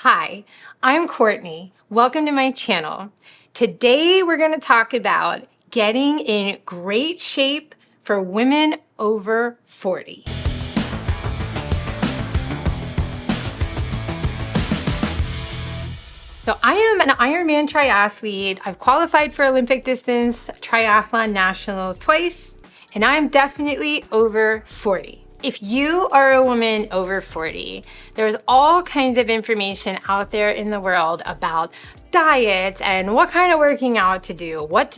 Hi, I'm Courtney. Welcome to my channel. Today we're going to talk about getting in great shape for women over 40. So I am an Ironman triathlete. I've qualified for Olympic distance triathlon nationals twice, and I'm definitely over 40. If you are a woman over 40, there's all kinds of information out there in the world about diets and what kind of working out to do, what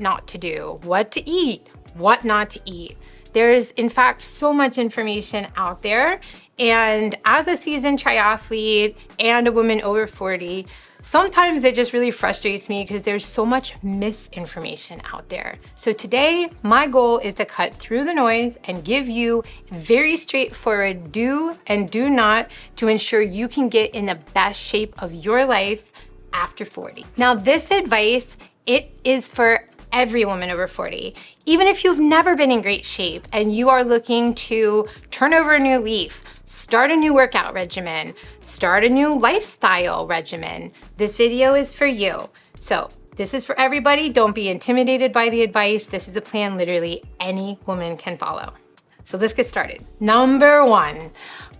not to do, what to eat, what not to eat. There's in fact so much information out there. And as a seasoned triathlete and a woman over 40, sometimes it just really frustrates me because there's so much misinformation out there. So today, my goal is to cut through the noise and give you very straightforward do and do not to ensure you can get in the best shape of your life after 40. Now, this advice, it is for every woman over 40. Even if you've never been in great shape and you are looking to turn over a new leaf, start a new workout regimen, start a new lifestyle regimen, this video is for you. So this is for everybody. Don't be intimidated by the advice. This is a plan literally any woman can follow. So let's get started. Number one,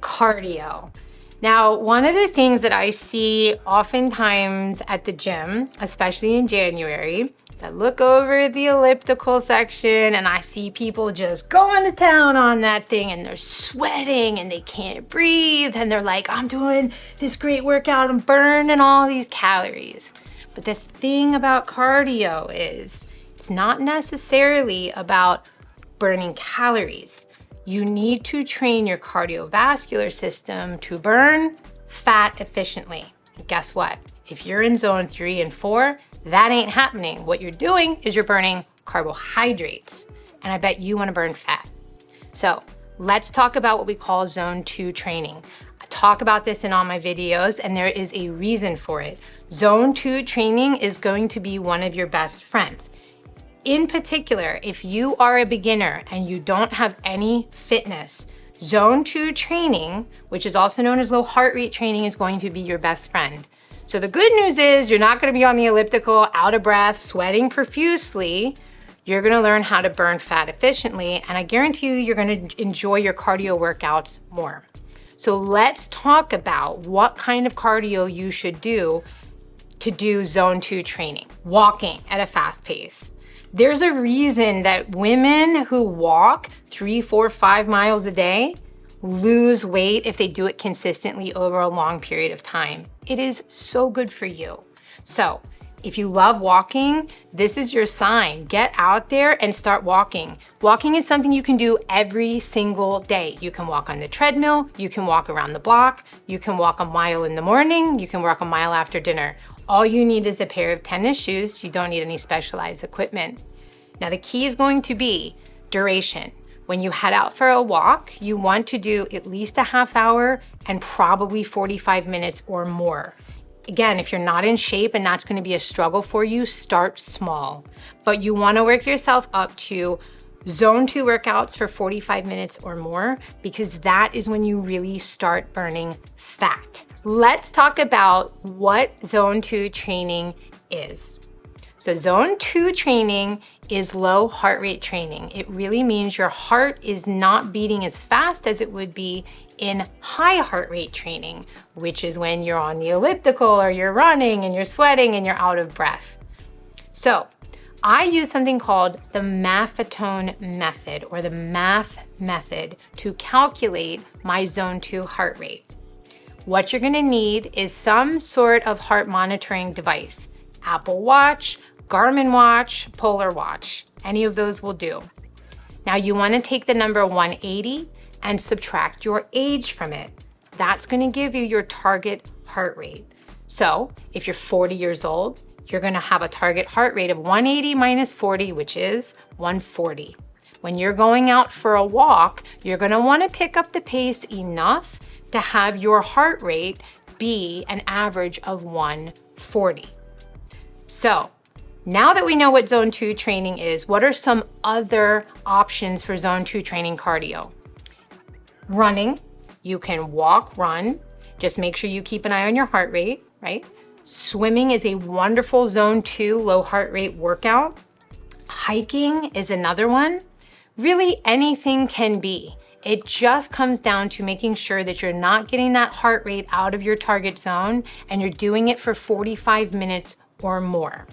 cardio. Now, one of the things that I see oftentimes at the gym, especially in January, is I look over the elliptical section and I see people just going to town on that thing and they're sweating and they can't breathe and they're like, I'm doing this great workout, I'm burning all these calories. But the thing about cardio is it's not necessarily about burning calories. You need to train your cardiovascular system to burn fat efficiently. And guess what? If you're in zone 3 and 4, that ain't happening. What you're doing is you're burning carbohydrates. And I bet you want to burn fat. So let's talk about what we call zone 2 training. I talk about this in all my videos and there is a reason for it. Zone 2 training is going to be one of your best friends. In particular, if you are a beginner and you don't have any fitness, zone 2 training, which is also known as low heart rate training, is going to be your best friend. So the good news is you're not going to be on the elliptical, out of breath, sweating profusely. You're going to learn how to burn fat efficiently, and I guarantee you, you're going to enjoy your cardio workouts more. So let's talk about what kind of cardio you should do to do zone 2 training. Walking at a fast pace. There's a reason that women who walk 3, 4, 5 miles a day lose weight if they do it consistently over a long period of time. It is so good for you. So if you love walking, this is your sign. Get out there and start walking. Walking is something you can do every single day. You can walk on the treadmill, you can walk around the block, you can walk a mile in the morning, you can walk a mile after dinner. All you need is a pair of tennis shoes. You don't need any specialized equipment. Now the key is going to be duration. When you head out for a walk, you want to do at least a half hour and probably 45 minutes or more. Again, if you're not in shape and that's going to be a struggle for you, start small. But you want to work yourself up to zone 2 workouts for 45 minutes or more because that is when you really start burning fat. Let's talk about what zone 2 training is. So zone 2 training is low heart rate training. It really means your heart is not beating as fast as it would be in high heart rate training, which is when you're on the elliptical or you're running and you're sweating and you're out of breath. So I use something called the Maffetone method or the MAF method to calculate my zone 2 heart rate. What you're gonna need is some sort of heart monitoring device. Apple Watch, Garmin Watch, Polar Watch. Any of those will do. Now you wanna take the number 180 and subtract your age from it. That's gonna give you your target heart rate. So if you're 40 years old, you're gonna have a target heart rate of 180 minus 40, which is 140. When you're going out for a walk, you're gonna wanna pick up the pace enough to have your heart rate be an average of 140. So now that we know what zone 2 training is, what are some other options for zone 2 training cardio? Running, you can walk, run. Just make sure you keep an eye on your heart rate, right? Swimming is a wonderful zone 2 low heart rate workout. Hiking is another one. Really anything can be. It just comes down to making sure that you're not getting that heart rate out of your target zone and you're doing it for 45 minutes or more,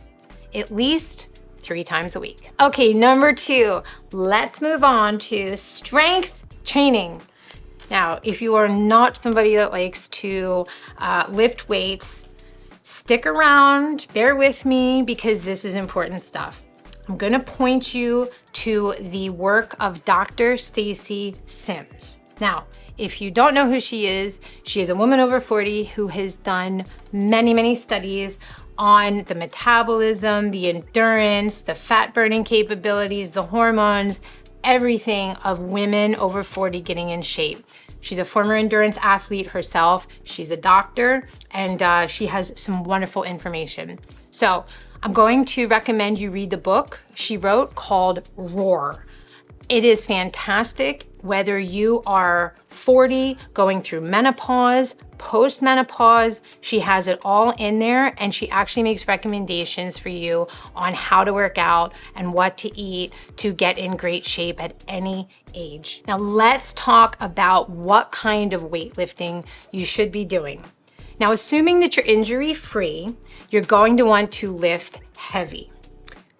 at least 3 times a week. Okay, number 2, let's move on to strength training. Now, if you are not somebody that likes to lift weights, stick around, bear with me because this is important stuff. I'm gonna point you to the work of Dr. Stacy Sims. Now, if you don't know who she is a woman over 40 who has done many, many studies on the metabolism, the endurance, the fat burning capabilities, the hormones, everything of women over 40 getting in shape. She's a former endurance athlete herself. She's a doctor, and she has some wonderful information. So I'm going to recommend you read the book she wrote called Roar. It is fantastic whether you are 40, going through menopause, post-menopause. She has it all in there, and she actually makes recommendations for you on how to work out and what to eat to get in great shape at any age. Now let's talk about what kind of weightlifting you should be doing. Now, assuming that you're injury-free, you're going to want to lift heavy.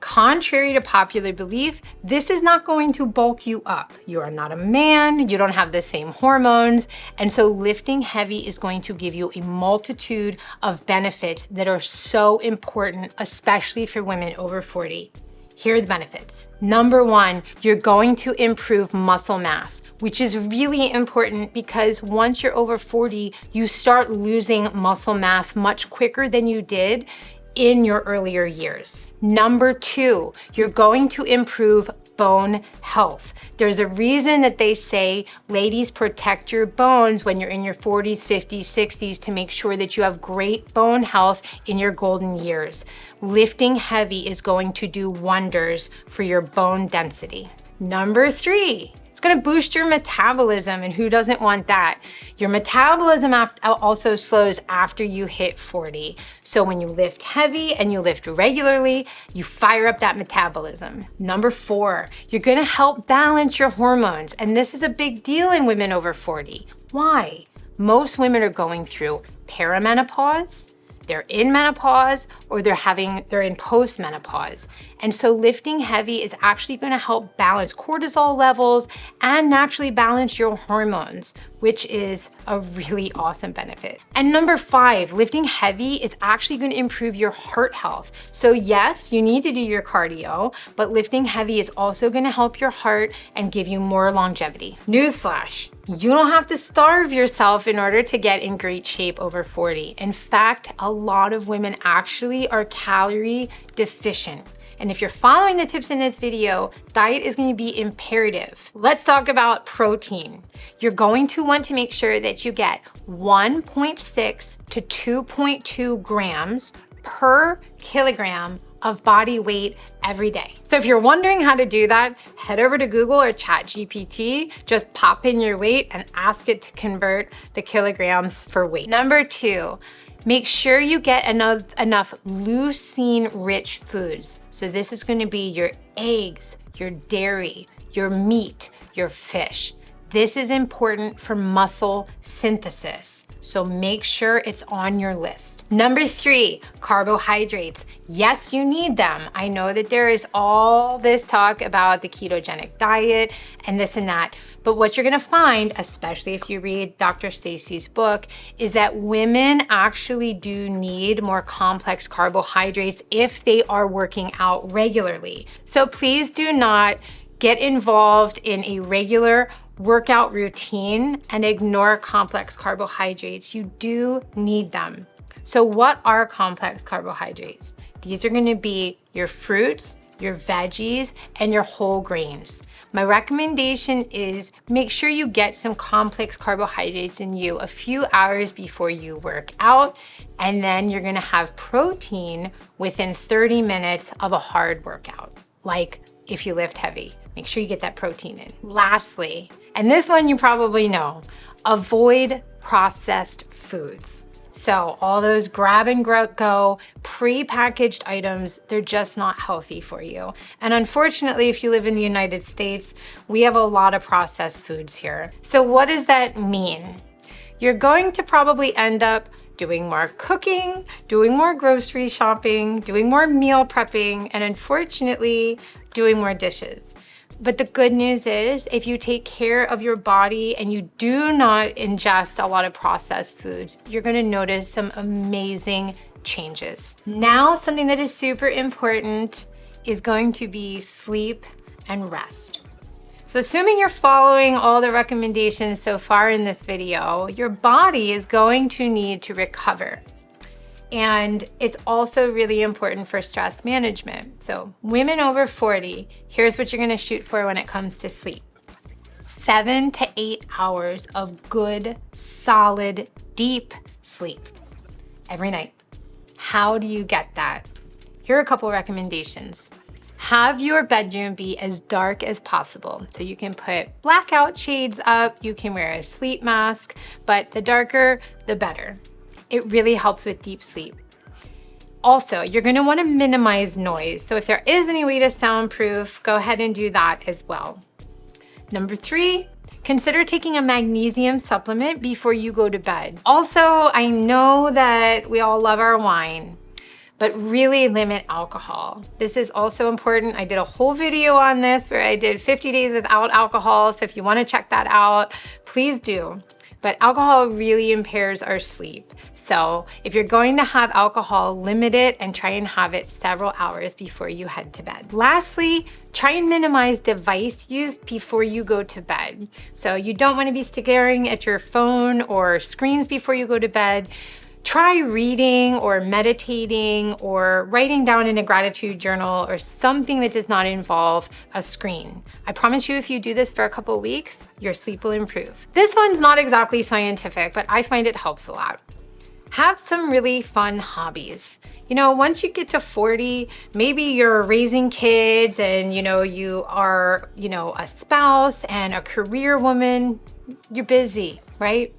Contrary to popular belief, this is not going to bulk you up. You are not a man, you don't have the same hormones, and so lifting heavy is going to give you a multitude of benefits that are so important, especially for women over 40. Here are the benefits. Number 1, you're going to improve muscle mass, which is really important because once you're over 40, you start losing muscle mass much quicker than you did in your earlier years. Number 2, you're going to improve bone health. There's a reason that they say, ladies, protect your bones when you're in your 40s, 50s, 60s to make sure that you have great bone health in your golden years. Lifting heavy is going to do wonders for your bone density. Number 3, it's gonna boost your metabolism, and who doesn't want that? Your metabolism also slows after you hit 40. So when you lift heavy and you lift regularly, you fire up that metabolism. Number 4, you're gonna help balance your hormones, and this is a big deal in women over 40. Why? Most women are going through perimenopause, they're in menopause, or they're in post-menopause. And so lifting heavy is actually gonna help balance cortisol levels and naturally balance your hormones, which is a really awesome benefit. And number 5, lifting heavy is actually gonna improve your heart health. So yes, you need to do your cardio, but lifting heavy is also gonna help your heart and give you more longevity. Newsflash, you don't have to starve yourself in order to get in great shape over 40. In fact, a lot of women actually are calorie deficient. And if you're following the tips in this video, diet is going to be imperative. Let's talk about protein. You're going to want to make sure that you get 1.6 to 2.2 grams per kilogram of body weight every day. So if you're wondering how to do that, head over to Google or ChatGPT, just pop in your weight and ask it to convert the kilograms for weight. Number 2, make sure you get enough leucine-rich foods. So this is gonna be your eggs, your dairy, your meat, your fish. This is important for muscle synthesis, so make sure it's on your list. Number 3, carbohydrates. Yes, you need them. I know that there is all this talk about the ketogenic diet and this and that, but what you're gonna find, especially if you read Dr. Stacy's book, is that women actually do need more complex carbohydrates if they are working out regularly. So please do not get involved in a regular workout routine and ignore complex carbohydrates. You do need them. So what are complex carbohydrates? These are gonna be your fruits, your veggies, and your whole grains. My recommendation is make sure you get some complex carbohydrates in you a few hours before you work out, and then you're gonna have protein within 30 minutes of a hard workout, like if you lift heavy. Make sure you get that protein in. Lastly, and this one you probably know, avoid processed foods. So all those grab and go pre-packaged items, they're just not healthy for you. And unfortunately, if you live in the United States, we have a lot of processed foods here. So what does that mean? You're going to probably end up doing more cooking, doing more grocery shopping, doing more meal prepping, and unfortunately, doing more dishes. But the good news is, if you take care of your body and you do not ingest a lot of processed foods, you're gonna notice some amazing changes. Now, something that is super important is going to be sleep and rest. So assuming you're following all the recommendations so far in this video, your body is going to need to recover. And it's also really important for stress management. So women over 40, here's what you're gonna shoot for when it comes to sleep. 7 to 8 hours of good, solid, deep sleep every night. How do you get that? Here are a couple recommendations. Have your bedroom be as dark as possible. So you can put blackout shades up, you can wear a sleep mask, but the darker, the better. It really helps with deep sleep. Also, you're gonna wanna minimize noise. So if there is any way to soundproof, go ahead and do that as well. Number 3, consider taking a magnesium supplement before you go to bed. Also, I know that we all love our wine, but really limit alcohol. This is also important. I did a whole video on this where I did 50 days without alcohol. So if you wanna check that out, please do. But alcohol really impairs our sleep. So if you're going to have alcohol, limit it and try and have it several hours before you head to bed. Lastly, try and minimize device use before you go to bed. So you don't wanna be staring at your phone or screens before you go to bed. Try reading or meditating or writing down in a gratitude journal or something that does not involve a screen. I promise you, if you do this for a couple of weeks, your sleep will improve. This one's not exactly scientific, but I find it helps a lot. Have some really fun hobbies. You know, once you get to 40, maybe you're raising kids and you are, a spouse and a career woman, you're busy, right?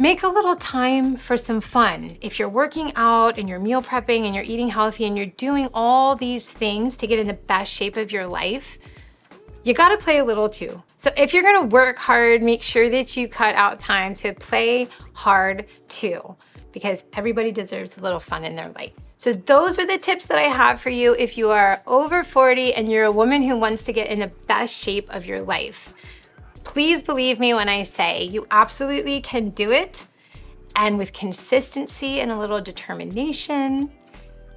Make a little time for some fun. If you're working out and you're meal prepping and you're eating healthy and you're doing all these things to get in the best shape of your life, you gotta play a little too. So if you're gonna work hard, make sure that you cut out time to play hard too, because everybody deserves a little fun in their life. So those are the tips that I have for you if you are over 40 and you're a woman who wants to get in the best shape of your life. Please believe me when I say you absolutely can do it, and with consistency and a little determination,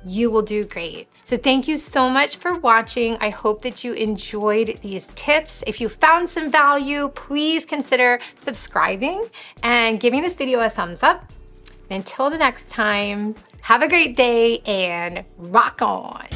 you will do great. So thank you so much for watching. I hope that you enjoyed these tips. If you found some value, please consider subscribing and giving this video a thumbs up. Until the next time, have a great day and rock on.